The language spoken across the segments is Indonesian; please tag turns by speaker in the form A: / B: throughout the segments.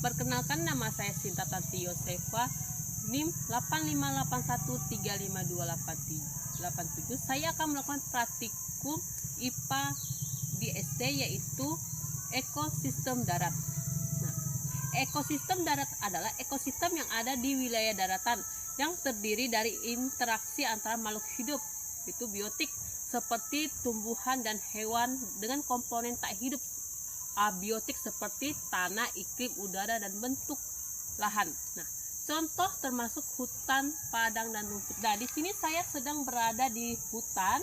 A: Perkenalkan, nama saya Sinta Tanti Yosefa, NIM 8581352887. Saya akan melakukan praktikum IPA di SD, yaitu ekosistem darat. Nah, ekosistem darat adalah ekosistem yang ada di wilayah daratan yang terdiri dari interaksi antara makhluk hidup, itu biotik, seperti tumbuhan dan hewan, dengan komponen tak hidup abiotik seperti tanah, iklim, udara, dan bentuk lahan. Nah, contoh termasuk hutan, padang, dan rumput. Nah, di sini saya sedang berada di hutan.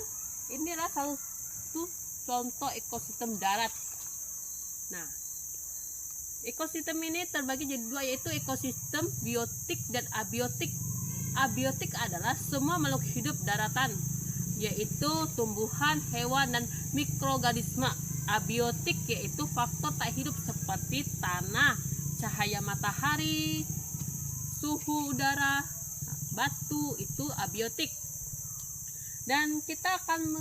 A: Inilah salah satu contoh ekosistem darat. Nah, ekosistem ini terbagi jadi dua, yaitu ekosistem biotik dan abiotik. Abiotik adalah semua makhluk hidup daratan, yaitu tumbuhan, hewan, dan mikroorganisme. Abiotik yaitu faktor tak hidup seperti tanah, cahaya matahari, suhu udara, batu, itu abiotik. Dan kita akan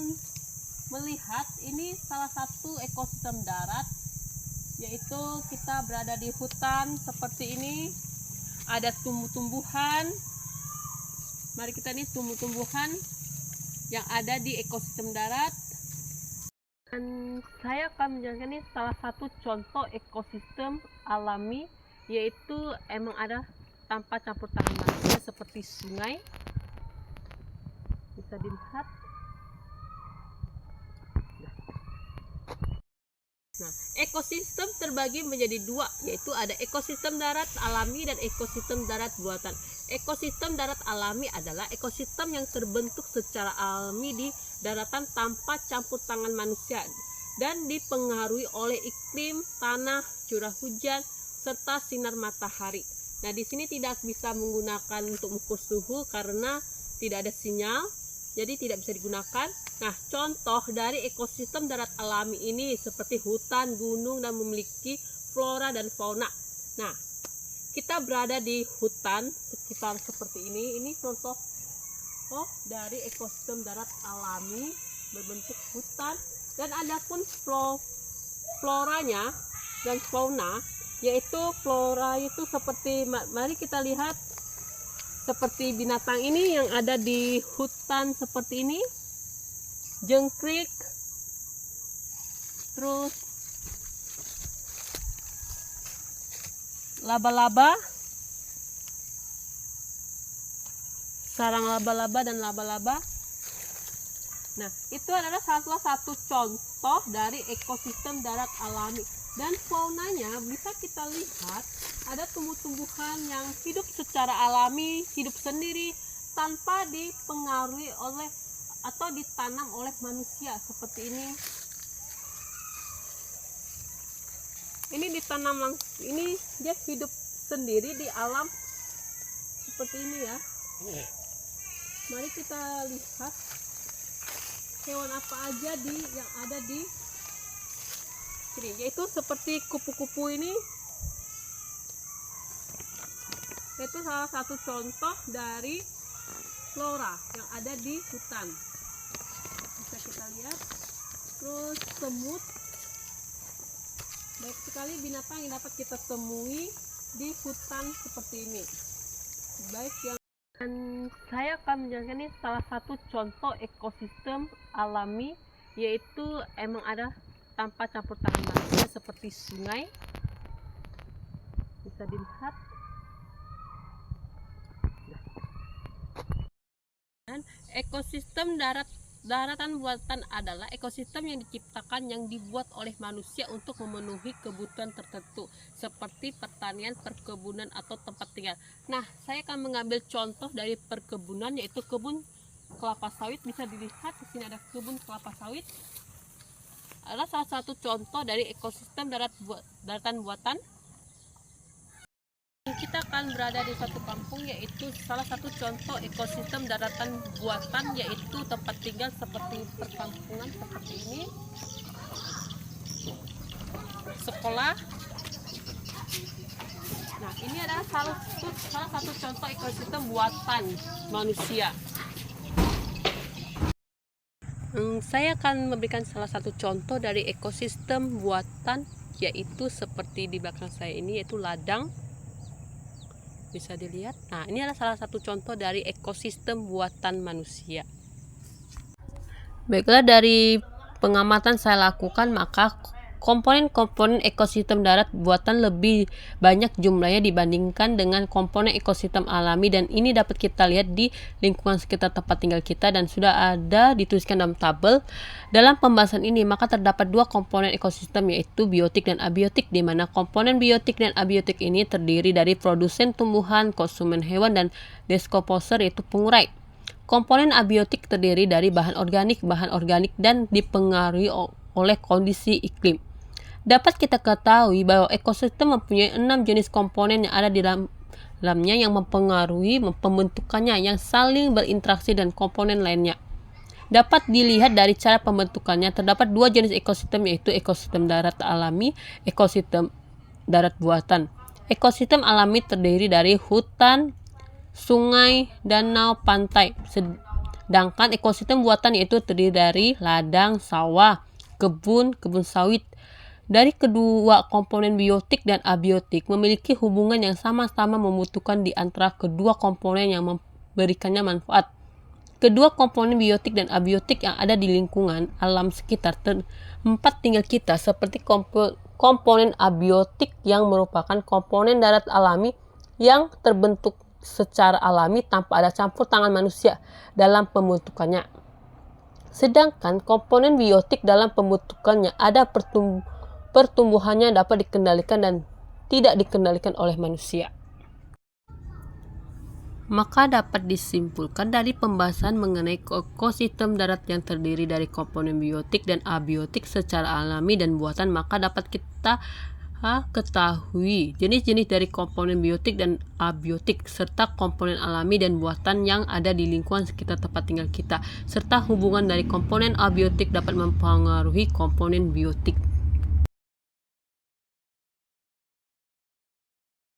A: melihat ini salah satu ekosistem darat, yaitu kita berada di hutan seperti ini. Ada tumbuh-tumbuhan. Mari kita lihat tumbuh-tumbuhan yang ada di ekosistem darat. Dan saya akan menjelaskan ini salah satu contoh ekosistem alami, yaitu emang ada tanpa campur tangan manusia, seperti sungai. Bisa dilihat. Nah, ekosistem terbagi menjadi dua, yaitu ada ekosistem darat alami dan ekosistem darat buatan. Ekosistem darat alami adalah ekosistem yang terbentuk secara alami di daratan tanpa campur tangan manusia dan dipengaruhi oleh iklim, tanah, curah hujan, serta sinar matahari. Nah, di sini tidak bisa menggunakan untuk mengukur suhu karena tidak ada sinyal, jadi tidak bisa digunakan. Nah, contoh dari ekosistem darat alami ini seperti hutan, gunung, dan memiliki flora dan fauna. Nah, kita berada di hutan sekitar seperti ini. Ini contoh dari ekosistem darat alami berbentuk hutan, dan ada pun floranya dan fauna, yaitu flora itu seperti, mari kita lihat, seperti binatang ini yang ada di hutan seperti ini, jengkrik, terus laba-laba, sarang laba-laba, dan laba-laba. Nah, itu adalah salah satu contoh dari ekosistem darat alami. Dan faunanya bisa kita lihat, ada tumbuh-tumbuhan yang hidup secara alami, hidup sendiri tanpa dipengaruhi oleh atau ditanam oleh manusia, seperti ini. Ini ditanam langsung, ini dia hidup sendiri di alam seperti ini ya. Mari kita lihat hewan apa aja yang ada di sini, yaitu seperti kupu-kupu ini. Itu salah satu contoh dari flora yang ada di hutan. Bisa kita lihat. Terus semut, baik sekali binatang yang dapat kita temui di hutan seperti ini. Baik, dan saya akan menjelaskan ini salah satu contoh ekosistem alami, yaitu emang ada tanpa campur tangan manusia, seperti sungai. Bisa dilihat. Dan ekosistem daratan buatan adalah ekosistem yang diciptakan, yang dibuat oleh manusia untuk memenuhi kebutuhan tertentu seperti pertanian, perkebunan, atau tempat tinggal. Nah, saya akan mengambil contoh dari perkebunan, yaitu kebun kelapa sawit. Bisa dilihat di sini ada kebun kelapa sawit. Adalah salah satu contoh dari ekosistem daratan buatan. Kita akan berada di satu kampung, yaitu salah satu contoh ekosistem daratan buatan, yaitu tempat tinggal seperti perkampungan seperti ini, sekolah. Nah, ini adalah salah satu contoh ekosistem buatan manusia. Saya akan memberikan salah satu contoh dari ekosistem buatan yaitu seperti di belakang saya ini, yaitu ladang. Bisa dilihat. Nah, ini adalah salah satu contoh dari ekosistem buatan manusia. Baiklah, dari pengamatan saya lakukan, maka komponen-komponen ekosistem darat buatan lebih banyak jumlahnya dibandingkan dengan komponen ekosistem alami, dan ini dapat kita lihat di lingkungan sekitar tempat tinggal kita dan sudah ada dituliskan dalam tabel. Dalam pembahasan ini maka terdapat dua komponen ekosistem, yaitu biotik dan abiotik, di mana komponen biotik dan abiotik ini terdiri dari produsen tumbuhan, konsumen hewan, dan deskomposer, yaitu pengurai. Komponen abiotik terdiri dari bahan organik, dan dipengaruhi oleh kondisi iklim. Dapat kita ketahui bahwa ekosistem mempunyai 6 jenis komponen yang ada di dalamnya yang mempengaruhi pembentukannya, yang saling berinteraksi dengan komponen lainnya. Dapat dilihat dari cara pembentukannya, terdapat dua jenis ekosistem, yaitu ekosistem darat alami, ekosistem darat buatan. Ekosistem alami terdiri dari hutan, sungai, danau, pantai. Sedangkan ekosistem buatan yaitu terdiri dari ladang, sawah, kebun sawit. Dari kedua komponen biotik dan abiotik memiliki hubungan yang sama-sama membutuhkan di antara kedua komponen yang memberikannya manfaat. Kedua komponen biotik dan abiotik yang ada di lingkungan alam sekitar tempat tinggal kita, seperti komponen abiotik yang merupakan komponen darat alami yang terbentuk secara alami tanpa ada campur tangan manusia dalam pembentukannya. Sedangkan komponen biotik dalam pembentukannya ada pertumbuhannya dapat dikendalikan dan tidak dikendalikan oleh manusia. Maka dapat disimpulkan dari pembahasan mengenai ekosistem darat yang terdiri dari komponen biotik dan abiotik secara alami dan buatan, maka dapat kita ketahui jenis-jenis dari komponen biotik dan abiotik serta komponen alami dan buatan yang ada di lingkungan sekitar tempat tinggal kita, serta hubungan dari komponen abiotik dapat mempengaruhi komponen biotik.